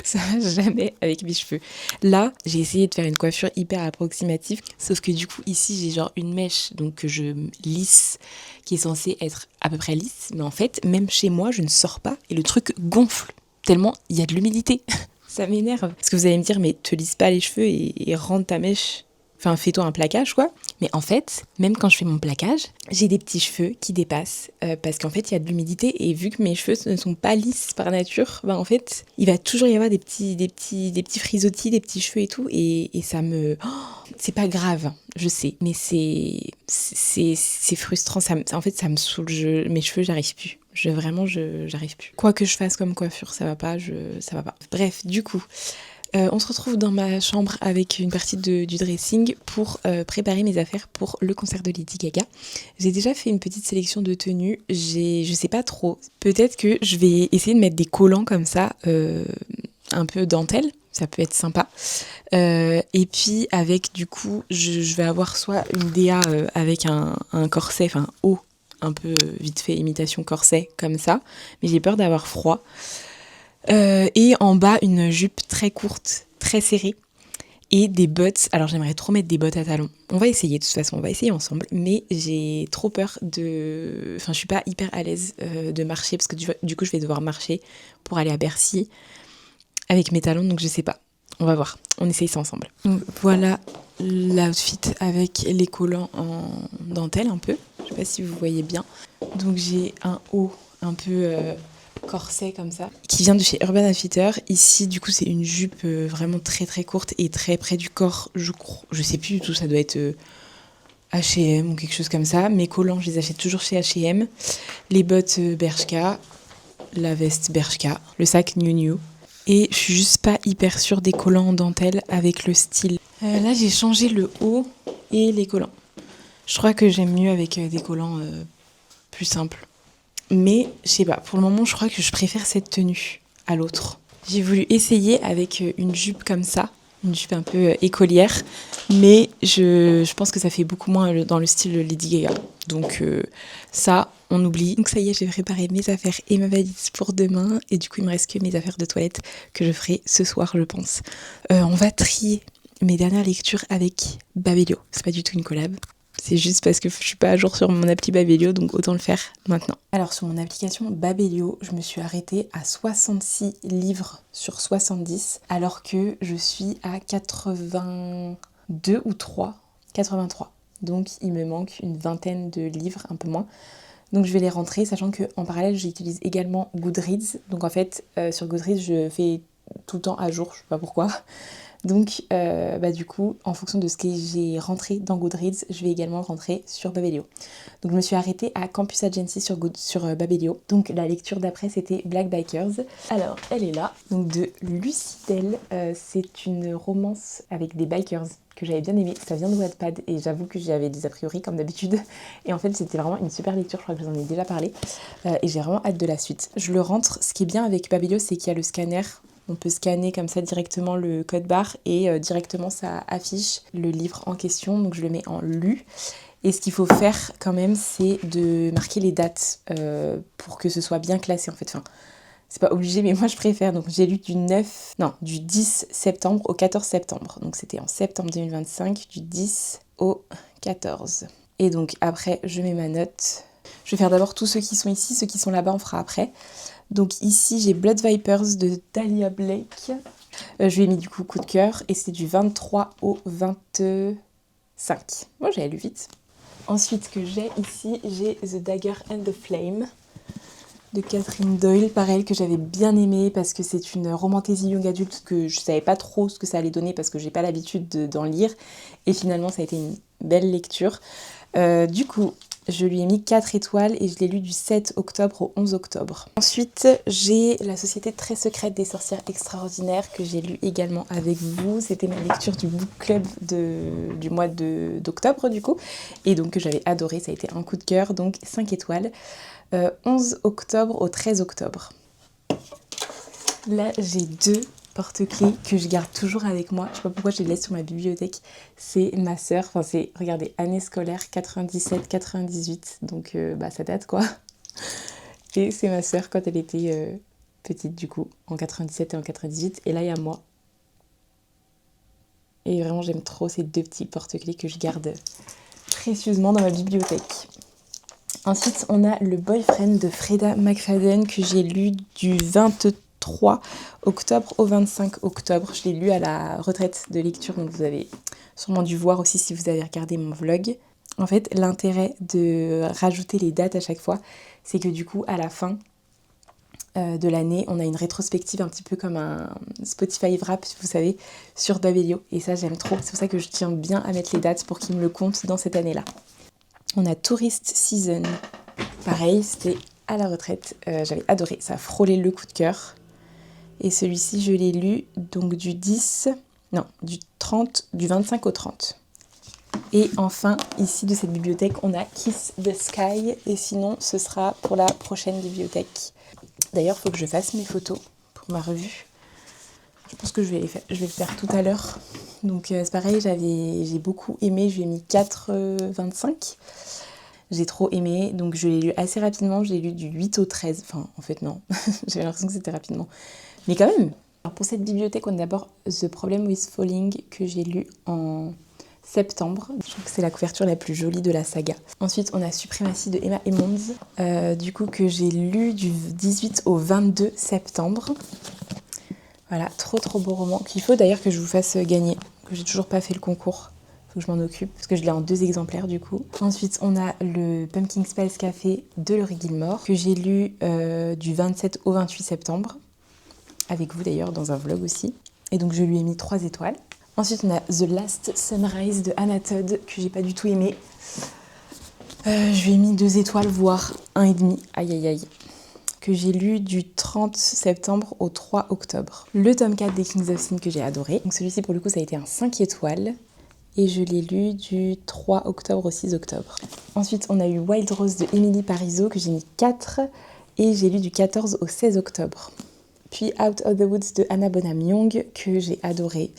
ça va jamais avec mes cheveux. Là, j'ai essayé de faire une coiffure hyper approximative, sauf que du coup ici j'ai genre une mèche donc que je lisse, qui est censée être à peu près lisse, mais en fait même chez moi je ne sors pas et le truc gonfle tellement il y a de l'humidité. Ça m'énerve. Parce que vous allez me dire mais te lisse pas les cheveux et rends ta mèche Enfin, fais-toi un plaquage, quoi. Mais en fait, même quand je fais mon plaquage, j'ai des petits cheveux qui dépassent parce qu'en fait, il y a de l'humidité et vu que mes cheveux ne sont pas lisses par nature, en fait, il va toujours y avoir des petits frisottis, des petits cheveux et tout et ça me... Oh, c'est pas grave, je sais, mais c'est frustrant. En fait, ça me saoule. Mes cheveux, j'arrive plus. J'arrive plus. Quoi que je fasse comme coiffure, ça va pas. Ça va pas. Bref, du coup... on se retrouve dans ma chambre avec une partie du dressing pour préparer mes affaires pour le concert de Lady Gaga. J'ai déjà fait une petite sélection de tenues, je sais pas trop. Peut-être que je vais essayer de mettre des collants comme ça, un peu dentelle, ça peut être sympa. Et puis avec du coup, je vais avoir soit une DA avec un corset, enfin haut, un peu vite fait imitation corset comme ça, mais j'ai peur d'avoir froid. Et en bas une jupe très courte, très serrée et des bottes. Alors j'aimerais trop mettre des bottes à talons. On va essayer de toute façon, on va essayer ensemble. Mais j'ai trop peur Enfin je suis pas hyper à l'aise de marcher parce que du coup je vais devoir marcher pour aller à Bercy avec mes talons donc je sais pas. On va voir, on essaye ça ensemble. Donc voilà l'outfit avec les collants en dentelle un peu. Je sais pas si vous voyez bien. Donc j'ai un haut un peu... corset comme ça, qui vient de chez Urban Outfitters. Ici, du coup, c'est une jupe vraiment très très courte et très près du corps, je crois. Je sais plus du tout, ça doit être H&M ou quelque chose comme ça. Mes collants, je les achète toujours chez H&M. Les bottes Bershka, la veste Bershka, le sac Miu Miu. Et je suis juste pas hyper sûre des collants en dentelle avec le style. Là, j'ai changé le haut et les collants. Je crois que j'aime mieux avec des collants plus simples. Mais je sais pas, pour le moment je crois que je préfère cette tenue à l'autre. J'ai voulu essayer avec une jupe comme ça, une jupe un peu écolière, mais je pense que ça fait beaucoup moins dans le style Lady Gaga. Donc ça, on oublie. Donc ça y est, j'ai préparé mes affaires et ma valise pour demain, et du coup il me reste que mes affaires de toilette que je ferai ce soir je pense. On va trier mes dernières lectures avec Babelio, c'est pas du tout une collab. C'est juste parce que je suis pas à jour sur mon appli Babelio, donc autant le faire maintenant. Alors sur mon application Babelio, je me suis arrêtée à 66 livres sur 70, alors que je suis à 82 ou 83. Donc il me manque une vingtaine de livres, un peu moins. Donc je vais les rentrer, sachant qu'en parallèle, j'utilise également Goodreads. Donc en fait, sur Goodreads, je fais tout le temps à jour, je sais pas pourquoi. Donc du coup, en fonction de ce que j'ai rentré dans Goodreads, je vais également rentrer sur Babelio. Donc je me suis arrêtée à Campus Agency sur Babelio. Donc la lecture d'après c'était Black Bikers. Alors elle est là, donc de Lucidel. C'est une romance avec des bikers que j'avais bien aimé. Ça vient de Wattpad et j'avoue que j'avais des a priori comme d'habitude. Et en fait c'était vraiment une super lecture, je crois que je vous en ai déjà parlé. Et j'ai vraiment hâte de la suite. Je le rentre, ce qui est bien avec Babelio c'est qu'il y a le scanner. On peut scanner comme ça directement le code barre et directement ça affiche le livre en question. Donc je le mets en lu. Et ce qu'il faut faire quand même, c'est de marquer les dates pour que ce soit bien classé en fait. Enfin, c'est pas obligé, mais moi je préfère. Donc j'ai lu du 10 septembre au 14 septembre. Donc c'était en septembre 2025, du 10 au 14. Et donc après, je mets ma note. Je vais faire d'abord tous ceux qui sont ici, ceux qui sont là-bas, on fera après. Donc ici, j'ai Blood Vipers de Dahlia Blake. Je lui ai mis du coup coup de cœur et c'est du 23 au 25. Moi, j'ai lu vite. Ensuite, ce que j'ai ici, j'ai The Dagger and the Flame de Catherine Doyle. Pareil, que j'avais bien aimé parce que c'est une romantasy young adulte que je savais pas trop ce que ça allait donner parce que j'ai pas l'habitude d'en lire. Et finalement, ça a été une belle lecture. Du coup... Je lui ai mis 4 étoiles et je l'ai lu du 7 octobre au 11 octobre. Ensuite, j'ai La Société très secrète des sorcières extraordinaires que j'ai lu également avec vous. C'était ma lecture du book club du mois d'octobre du coup. Et donc que j'avais adoré, ça a été un coup de cœur, donc 5 étoiles. 11 octobre au 13 octobre. Là, j'ai 2 porte-clés que je garde toujours avec moi. Je sais pas pourquoi je les laisse sur ma bibliothèque. C'est ma sœur, regardez, année scolaire 97-98, donc ça date quoi. Et c'est ma sœur quand elle était petite du coup, en 97 et en 98. Et là, il y a moi. Et vraiment, j'aime trop ces 2 petits porte-clés que je garde précieusement dans ma bibliothèque. Ensuite, on a Le Boyfriend de Freda McFadden que j'ai lu du 23 octobre au 25 octobre. Je l'ai lu à la retraite de lecture, donc vous avez sûrement dû voir aussi si vous avez regardé mon vlog. En fait, l'intérêt de rajouter les dates à chaque fois, c'est que du coup, à la fin de l'année, on a une rétrospective un petit peu comme un Spotify Wrap, vous savez, sur Babelio. Et ça, j'aime trop. C'est pour ça que je tiens bien à mettre les dates pour qu'ils me le comptent dans cette année-là. On a Tourist Season. Pareil, c'était à la retraite. J'avais adoré. Ça a frôlé le coup de cœur. Et celui-ci, je l'ai lu donc du 25 au 30. Et enfin, ici de cette bibliothèque, on a Kiss the Sky. Et sinon, ce sera pour la prochaine bibliothèque. D'ailleurs, il faut que je fasse mes photos pour ma revue. Je pense que je vais le faire tout à l'heure. Donc c'est pareil, j'ai beaucoup aimé. Je lui ai mis 4,25. J'ai trop aimé. Donc je l'ai lu assez rapidement. Je l'ai lu du 8 au 13. Enfin, en fait, non. J'avais l'impression que c'était rapidement. Mais quand même. Alors pour cette bibliothèque, on a d'abord The Problem with Falling que j'ai lu en septembre. Je trouve que c'est la couverture la plus jolie de la saga. Ensuite, on a Suprématie de Emma Emmons, du coup que j'ai lu du 18 au 22 septembre. Voilà, trop beau roman, qu'il faut d'ailleurs que je vous fasse gagner, que j'ai toujours pas fait le concours. Faut que je m'en occupe, parce que je l'ai en 2 exemplaires du coup. Ensuite, on a le Pumpkin Spice Café de Laurie Gilmore, que j'ai lu du 27 au 28 septembre, avec vous d'ailleurs dans un vlog aussi. Et donc je lui ai mis 3 étoiles. Ensuite, on a The Last Sunrise de Anna Todd, que j'ai pas du tout aimé. Je lui ai mis 2 étoiles, voire 1,5. Aïe. Que j'ai lu du 30 septembre au 3 octobre. Le tome 4 des Kings of Sin que j'ai adoré. Donc celui-ci, pour le coup, ça a été un 5 étoiles. Et je l'ai lu du 3 octobre au 6 octobre. Ensuite, on a eu Wild Rose de Emily Parizeau, que j'ai mis 4. Et j'ai lu du 14 au 16 octobre. Puis Out of the Woods de Anna Bonham Young, que j'ai adoré.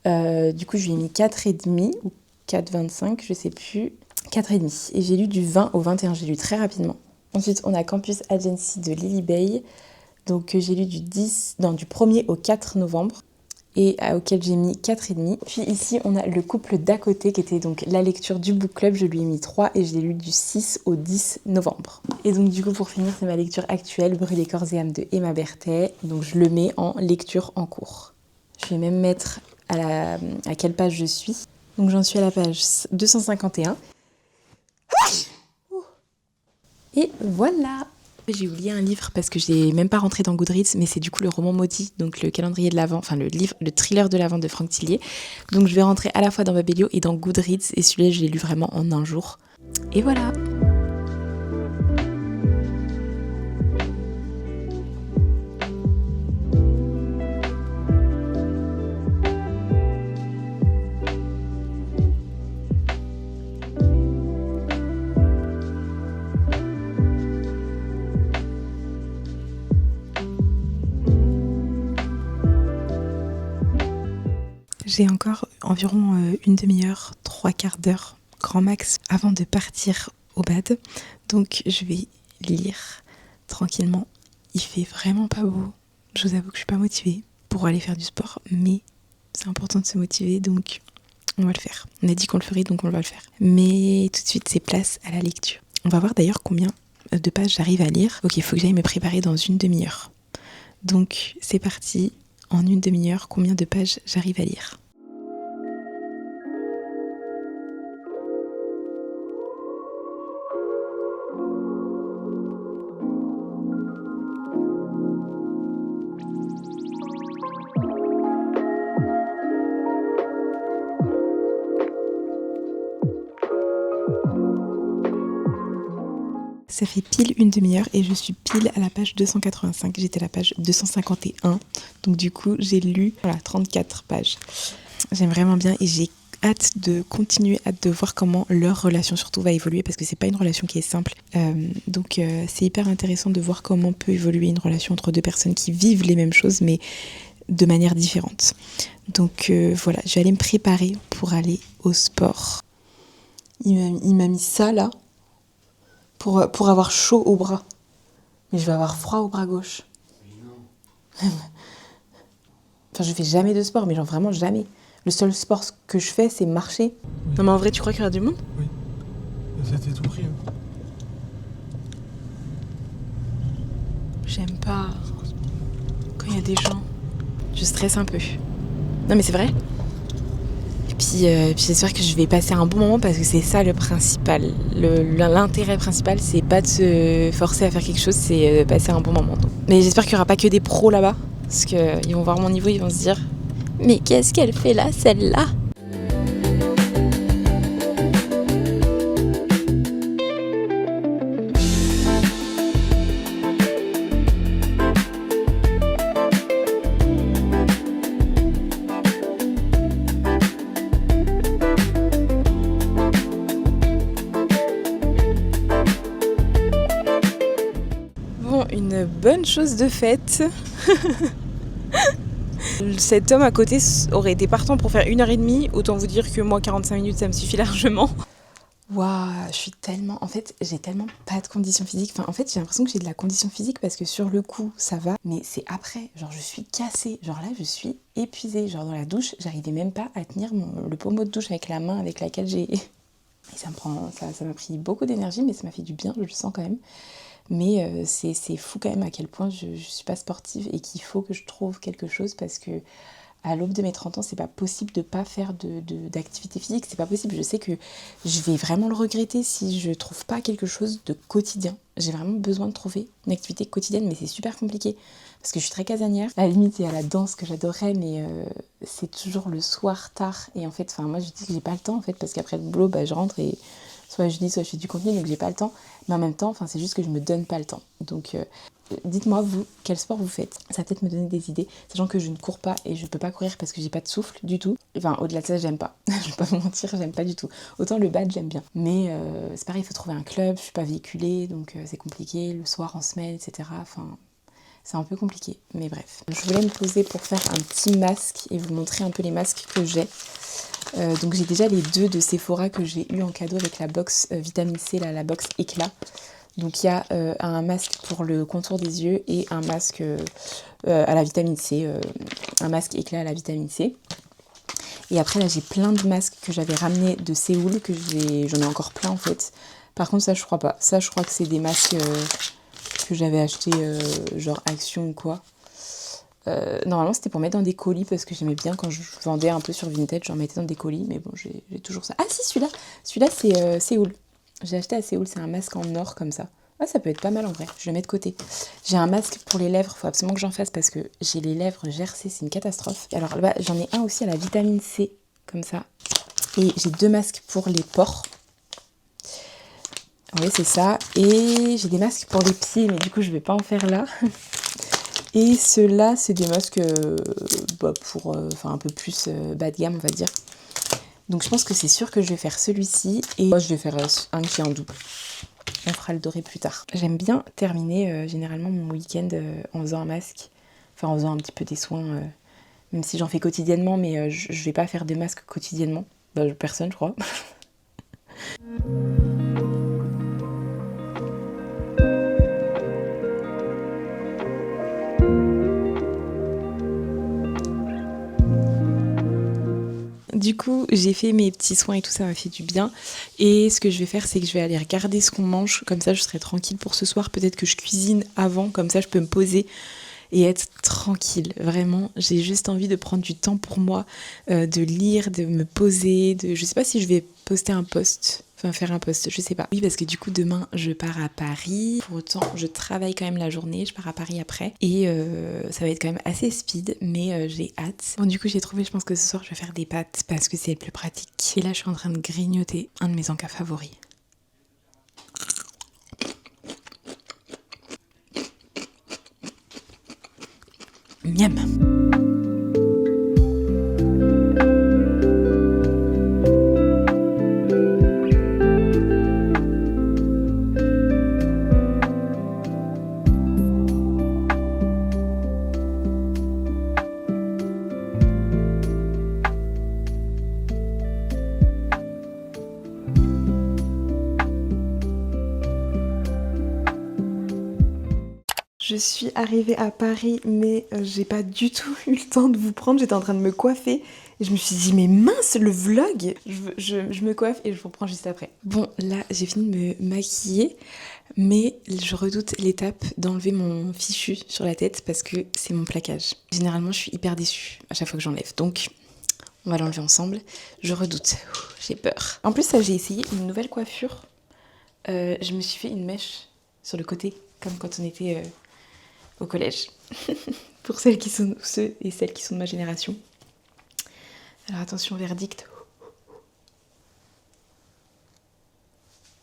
Du coup, je lui ai mis 4,5 ou 4,25, je sais plus. 4,5. Et j'ai lu du 20 au 21, j'ai lu très rapidement. Ensuite, on a Campus Agency de Lily Bay. Donc, j'ai lu du 1er au 4 novembre. Et auquel j'ai mis 4,5. Puis ici, on a Le couple d'à côté, qui était donc la lecture du book club. Je lui ai mis 3 et je l'ai lu du 6 au 10 novembre. Et donc, du coup, pour finir, c'est ma lecture actuelle, Brûler corps et âme de Emma Berthet. Donc, je le mets en lecture en cours. Je vais même mettre à quelle page je suis. Donc j'en suis à la page 251. Et voilà. J'ai oublié un livre parce que je n'ai même pas rentré dans Goodreads, mais c'est du coup le roman maudit, donc le calendrier de l'Avent, enfin le thriller de l'Avent de Franck Tillier. Donc je vais rentrer à la fois dans Babelio et dans Goodreads, et celui-là je l'ai lu vraiment en un jour. Et voilà. J'ai encore environ une demi-heure, 3/4 d'heure, grand max, avant de partir au bad. Donc je vais lire tranquillement. Il fait vraiment pas beau. Je vous avoue que je suis pas motivée pour aller faire du sport, mais c'est important de se motiver, donc on va le faire. On a dit qu'on le ferait, donc on va le faire. Mais tout de suite, c'est place à la lecture. On va voir d'ailleurs combien de pages j'arrive à lire. Ok, il faut que j'aille me préparer dans une demi-heure. Donc c'est parti. En une demi-heure, combien de pages j'arrive à lire? Ça fait pile une demi-heure et je suis pile à la page 285. J'étais à la page 251. Donc du coup, j'ai lu 34 pages. J'aime vraiment bien et j'ai hâte de continuer, hâte de voir comment leur relation surtout va évoluer parce que c'est pas une relation qui est simple. Donc c'est hyper intéressant de voir comment peut évoluer une relation entre deux personnes qui vivent les mêmes choses mais de manière différente. Donc voilà, je vais aller me préparer pour aller au sport. Il m'a mis ça là. Pour avoir chaud au bras. Mais je vais avoir froid au bras gauche. Mais non. Enfin, je fais jamais de sport, mais genre vraiment jamais. Le seul sport que je fais, c'est marcher. Oui. Non mais en vrai, tu crois qu'il y aura du monde? Oui. C'était tout pris. Hein. J'aime pas quand il y a des gens. Je stresse un peu. Non mais c'est vrai. Puis j'espère que je vais passer un bon moment parce que c'est ça le principal. L'intérêt principal, c'est pas de se forcer à faire quelque chose, c'est passer un bon moment. Mais j'espère qu'il n'y aura pas que des pros là-bas, parce qu'ils vont voir mon niveau, ils vont se dire « Mais qu'est-ce qu'elle fait là, celle-là ?» Une bonne chose de faite. Cet homme à côté aurait été partant pour faire 1h30, autant vous dire que moi 45 minutes ça me suffit largement. Waouh, je suis tellement... En fait, j'ai tellement pas de condition physique. Enfin, en fait, j'ai l'impression que j'ai de la condition physique parce que sur le coup, ça va. Mais c'est après, genre je suis cassée. Genre là, je suis épuisée. Genre dans la douche, j'arrivais même pas à tenir le pommeau de douche avec la main avec laquelle j'ai... Et ça m'a pris beaucoup d'énergie, mais ça m'a fait du bien, je le sens quand même. Mais c'est fou quand même à quel point je suis pas sportive et qu'il faut que je trouve quelque chose parce que à l'aube de mes 30 ans, c'est pas possible de pas faire d'activité physique, c'est pas possible. Je sais que je vais vraiment le regretter si je trouve pas quelque chose de quotidien. J'ai vraiment besoin de trouver une activité quotidienne, mais c'est super compliqué parce que je suis très casanière. À la limite, il y a la danse que j'adorais, mais c'est toujours le soir tard. Et en fait, moi je dis que j'ai pas le temps en fait parce qu'après le boulot, je rentre et soit je lis, soit je fais du contenu, donc j'ai pas le temps. Mais en même temps, c'est juste que je me donne pas le temps. Donc dites-moi, vous, quel sport vous faites? Ça va peut-être me donner des idées, sachant que je ne cours pas et je peux pas courir parce que j'ai pas de souffle du tout. Enfin, au-delà de ça, j'aime pas. Je vais pas vous mentir, j'aime pas du tout. Autant le badge, j'aime bien. Mais c'est pareil, il faut trouver un club, je suis pas véhiculée, donc c'est compliqué, le soir, en semaine, etc. Enfin, c'est un peu compliqué, mais bref. Je voulais me poser pour faire un petit masque et vous montrer un peu les masques que j'ai. Donc j'ai déjà les 2 de Sephora que j'ai eu en cadeau avec la box vitamine C, la box éclat. Donc il y a un masque pour le contour des yeux et un masque à la vitamine C, un masque éclat à la vitamine C. Et après là j'ai plein de masques que j'avais ramenés de Séoul, j'en ai encore plein en fait. Par contre ça je crois pas, ça je crois que c'est des masques que j'avais achetés genre Action ou quoi. Normalement c'était pour mettre dans des colis parce que j'aimais bien quand je vendais un peu sur Vinted, j'en mettais dans des colis, mais bon j'ai toujours ça. Ah si, celui-là c'est Séoul. J'ai acheté à Séoul, c'est un masque en or comme ça. Ah, ça peut être pas mal en vrai, je le mets de côté. J'ai un masque pour les lèvres, faut absolument que j'en fasse parce que j'ai les lèvres gercées, c'est une catastrophe. Alors là-bas, j'en ai un aussi à la vitamine C, comme ça. Et j'ai 2 masques pour les pores. Oui, c'est ça. Et j'ai des masques pour les pieds, mais du coup, je vais pas en faire là. Et ceux-là, c'est des masques pour un peu plus bas de gamme, on va dire. Donc je pense que c'est sûr que je vais faire celui-ci et moi je vais faire un qui est en double. On fera le doré plus tard. J'aime bien terminer généralement mon week-end en faisant un masque, en faisant un petit peu des soins, même si j'en fais quotidiennement, mais je vais pas faire des masques quotidiennement. Personne, je crois. Du coup, j'ai fait mes petits soins et tout, ça m'a fait du bien. Et ce que je vais faire, c'est que je vais aller regarder ce qu'on mange. Comme ça, je serai tranquille pour ce soir. Peut-être que je cuisine avant, comme ça, je peux me poser et être tranquille. Vraiment, j'ai juste envie de prendre du temps pour moi, de lire, de me poser. Je sais pas si je vais poster un post. Faire un post, je sais pas. Oui, parce que du coup, demain, je pars à Paris. Pour autant, je travaille quand même la journée. Je pars à Paris après. Et ça va être quand même assez speed, mais j'ai hâte. Bon, du coup, j'ai trouvé, je pense que ce soir, je vais faire des pâtes parce que c'est le plus pratique. Et là, je suis en train de grignoter un de mes encas favoris. Miam. Je suis arrivée à Paris, mais j'ai pas du tout eu le temps de vous prendre. J'étais en train de me coiffer et je me suis dit, mais mince, le vlog! Je me coiffe et je vous reprends juste après. Bon, là, j'ai fini de me maquiller, mais je redoute l'étape d'enlever mon fichu sur la tête parce que c'est mon plaquage. Généralement, je suis hyper déçue à chaque fois que j'enlève. Donc, On va l'enlever ensemble. Je redoute. J'ai peur. En plus, ça, j'ai essayé une nouvelle coiffure. Je me suis fait une mèche sur le côté, comme quand on était au collège. Pour ceux et celles qui sont de ma génération. Alors attention, verdict.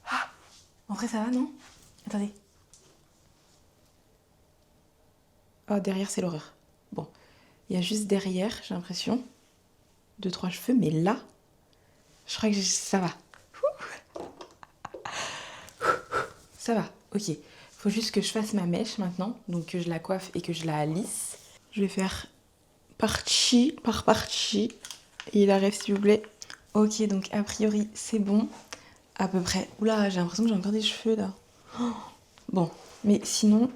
Ah, en vrai, ça va, non? Attendez. Oh, derrière, c'est l'horreur. Bon, il y a juste derrière, j'ai l'impression, 2-3 cheveux, mais là, je crois que ça va. Ça va, ok. Faut juste que je fasse ma mèche maintenant, donc que je la coiffe et que je la lisse. Je vais faire partie par partie. Et la rêve, s'il vous plaît. Ok, donc a priori, c'est bon. À peu près. Oula, j'ai l'impression que j'ai encore des cheveux là. Oh. Bon, mais sinon,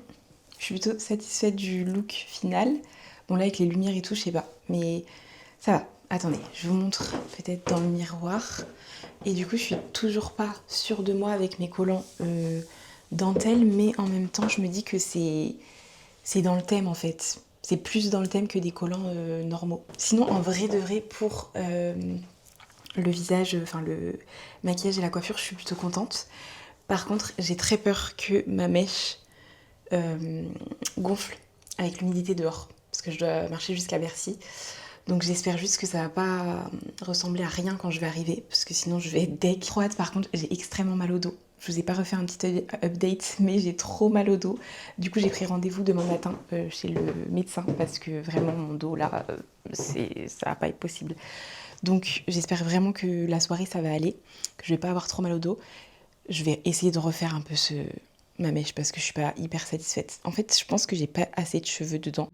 je suis plutôt satisfaite du look final. Bon, là, avec les lumières et tout, je sais pas. Mais ça va. Attendez, je vous montre peut-être dans le miroir. Et du coup, je suis toujours pas sûre de moi avec mes collants dentelle. Mais en même temps, je me dis que c'est dans le thème en fait. C'est plus dans le thème que des collants normaux. Sinon, en vrai de vrai, pour le visage, enfin le maquillage et la coiffure, je suis plutôt contente. Par contre, j'ai très peur que ma mèche gonfle avec l'humidité dehors. Parce que je dois marcher jusqu'à Bercy. Donc j'espère juste que ça va pas ressembler à rien quand je vais arriver. Parce que sinon, je vais être deg. Trop hâte, par contre, j'ai extrêmement mal au dos. Je vous ai pas refait un petit update, mais j'ai trop mal au dos. Du coup, j'ai pris rendez-vous demain matin chez le médecin parce que vraiment mon dos là, ça va pas être possible. Donc, j'espère vraiment que la soirée ça va aller, que je vais pas avoir trop mal au dos. Je vais essayer de refaire un peu ma mèche parce que je suis pas hyper satisfaite. En fait, je pense que j'ai pas assez de cheveux dedans.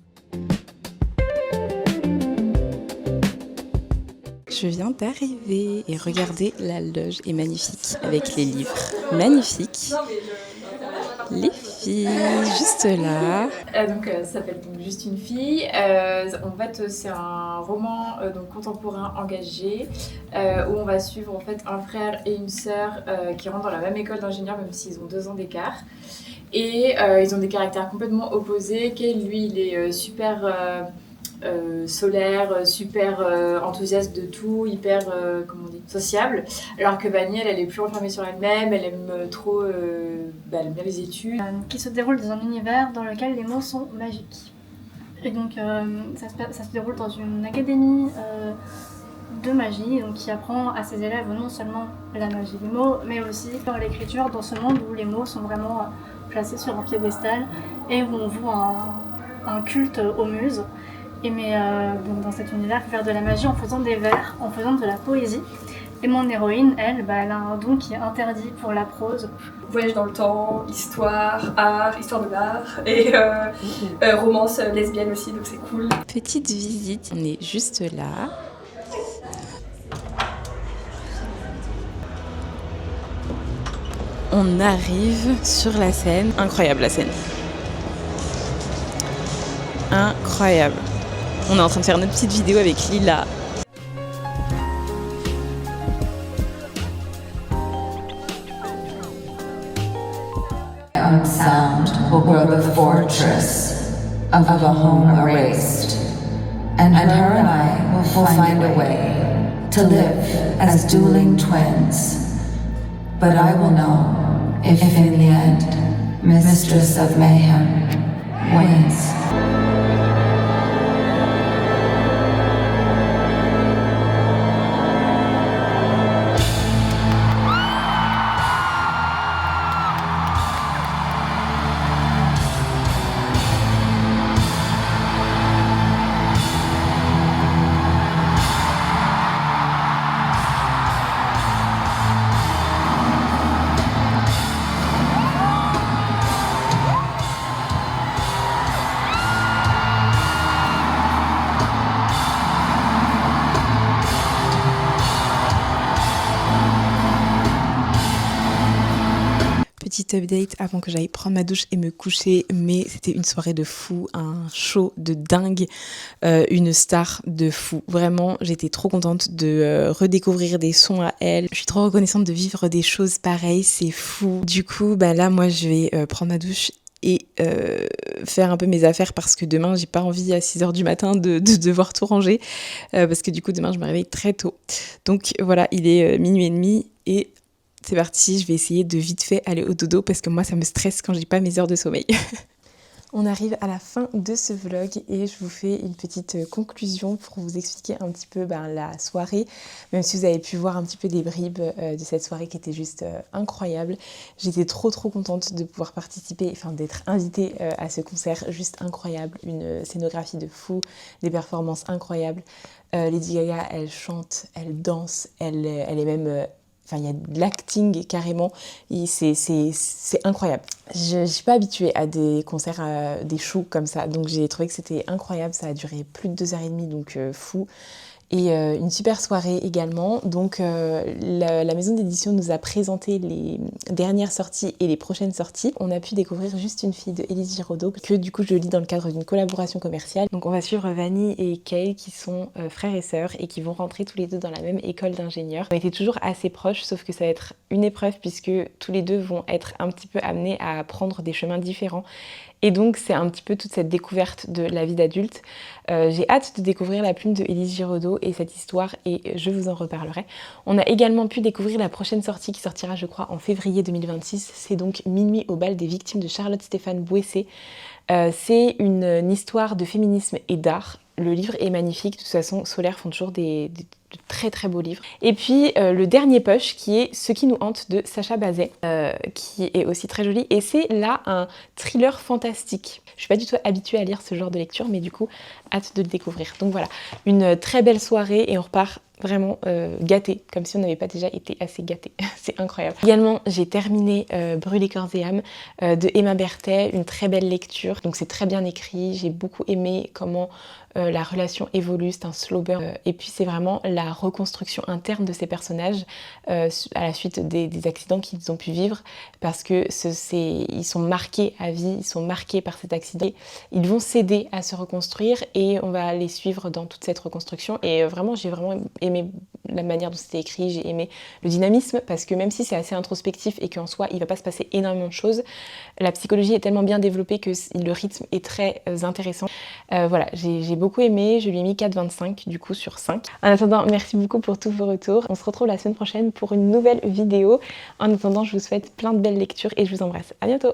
Je viens d'arriver et regardez, la loge est magnifique avec les livres. Magnifique. Les filles, juste là. Ça s'appelle donc Juste une fille. En fait, c'est un roman donc contemporain engagé où on va suivre en fait un frère et une sœur qui rentrent dans la même école d'ingénieur même s'ils ont 2 ans d'écart. Et ils ont des caractères complètement opposés. Kay, lui, il est super solaire, super enthousiaste de tout, hyper sociable, alors que Vanille, elle est plus renfermée sur elle-même, elle aime trop, elle aime bien les études. Qui se déroule dans un univers dans lequel les mots sont magiques. Et donc ça se déroule dans une académie de magie, donc qui apprend à ses élèves non seulement la magie des mots, mais aussi l'écriture dans ce monde où les mots sont vraiment placés sur un piédestal et où on voit un culte aux muses. Mais dans cet univers, il faut faire de la magie en faisant des vers, en faisant de la poésie. Et mon héroïne, elle a un don qui est interdit pour la prose. Voyage dans le temps, histoire, art, histoire de l'art, et romance lesbienne aussi, donc c'est cool. Petite visite, on est juste là. On arrive sur la scène. Incroyable la scène. Incroyable. On est en train de faire notre petite vidéo avec Lila. Sound will grow the fortress of a home erased, and her and I will find a way to live as dueling twins. But I will know if in the end, Mistress of Mayhem wins. Petit update avant que j'aille prendre ma douche et me coucher, mais c'était une soirée de fou, un show de dingue, une star de fou. Vraiment, j'étais trop contente de redécouvrir des sons à elle. Je suis trop reconnaissante de vivre des choses pareilles, c'est fou. Du coup, là, moi, je vais prendre ma douche et faire un peu mes affaires parce que demain j'ai pas envie à 6h du matin de devoir tout ranger parce que du coup demain je me réveille très tôt. Donc voilà, il est minuit et demi et c'est parti, je vais essayer de vite fait aller au dodo parce que moi ça me stresse quand j'ai pas mes heures de sommeil. On arrive à la fin de ce vlog et je vous fais une petite conclusion pour vous expliquer un petit peu la soirée, même si vous avez pu voir un petit peu des bribes de cette soirée qui était juste incroyable. J'étais trop contente de pouvoir participer, enfin d'être invitée à ce concert juste incroyable, une scénographie de fou, des performances incroyables. Lady Gaga, elle chante, elle danse, elle est même... Enfin, il y a de l'acting carrément, c'est incroyable. Je ne suis pas habituée à des concerts, à des shows comme ça, donc j'ai trouvé que c'était incroyable. Ça a duré plus de 2h30, donc fou. Et une super soirée également. Donc la maison d'édition nous a présenté les dernières sorties et les prochaines sorties. On a pu découvrir Juste une fille de Élise Giraudot, que du coup je lis dans le cadre d'une collaboration commerciale. Donc on va suivre Vanny et Kale qui sont frères et sœurs et qui vont rentrer tous les deux dans la même école d'ingénieurs. On était toujours assez proches, sauf que ça va être une épreuve puisque tous les deux vont être un petit peu amenés à prendre des chemins différents. Et donc c'est un petit peu toute cette découverte de la vie d'adulte. J'ai hâte de découvrir La plume de Élise Giraudot et cette histoire et je vous en reparlerai. On a également pu découvrir la prochaine sortie qui sortira je crois en février 2026. C'est donc Minuit au bal des victimes de Charlotte Stéphane Bouessé. C'est une histoire de féminisme et d'art. Le livre est magnifique, de toute façon Solaire font toujours de très beaux livres. Et puis le dernier push qui est Ce qui nous hante de Sacha Bazet, qui est aussi très joli et c'est là un thriller fantastique. Je suis pas du tout habituée à lire ce genre de lecture mais du coup hâte de le découvrir. Donc voilà, une très belle soirée et on repart vraiment gâté, comme si on n'avait pas déjà été assez gâté. C'est incroyable. Également, j'ai terminé Brûler corps et âme de Emma Berthet, une très belle lecture. Donc c'est très bien écrit, j'ai beaucoup aimé comment la relation évolue, c'est un slow burn. Et puis c'est vraiment la reconstruction interne de ces personnages à la suite des accidents qu'ils ont pu vivre parce que ils sont marqués à vie, ils sont marqués par cet accident. Ils vont s'aider à se reconstruire et on va les suivre dans toute cette reconstruction. Et vraiment, j'ai vraiment aimé la manière dont c'était écrit, j'ai aimé le dynamisme parce que même si c'est assez introspectif et qu'en soi il va pas se passer énormément de choses, la psychologie est tellement bien développée que le rythme est très intéressant. Voilà, j'ai beaucoup aimé, je lui ai mis 4,25 du coup sur 5. En attendant, merci beaucoup pour tous vos retours. On se retrouve la semaine prochaine pour une nouvelle vidéo. En attendant, je vous souhaite plein de belles lectures et je vous embrasse. À bientôt.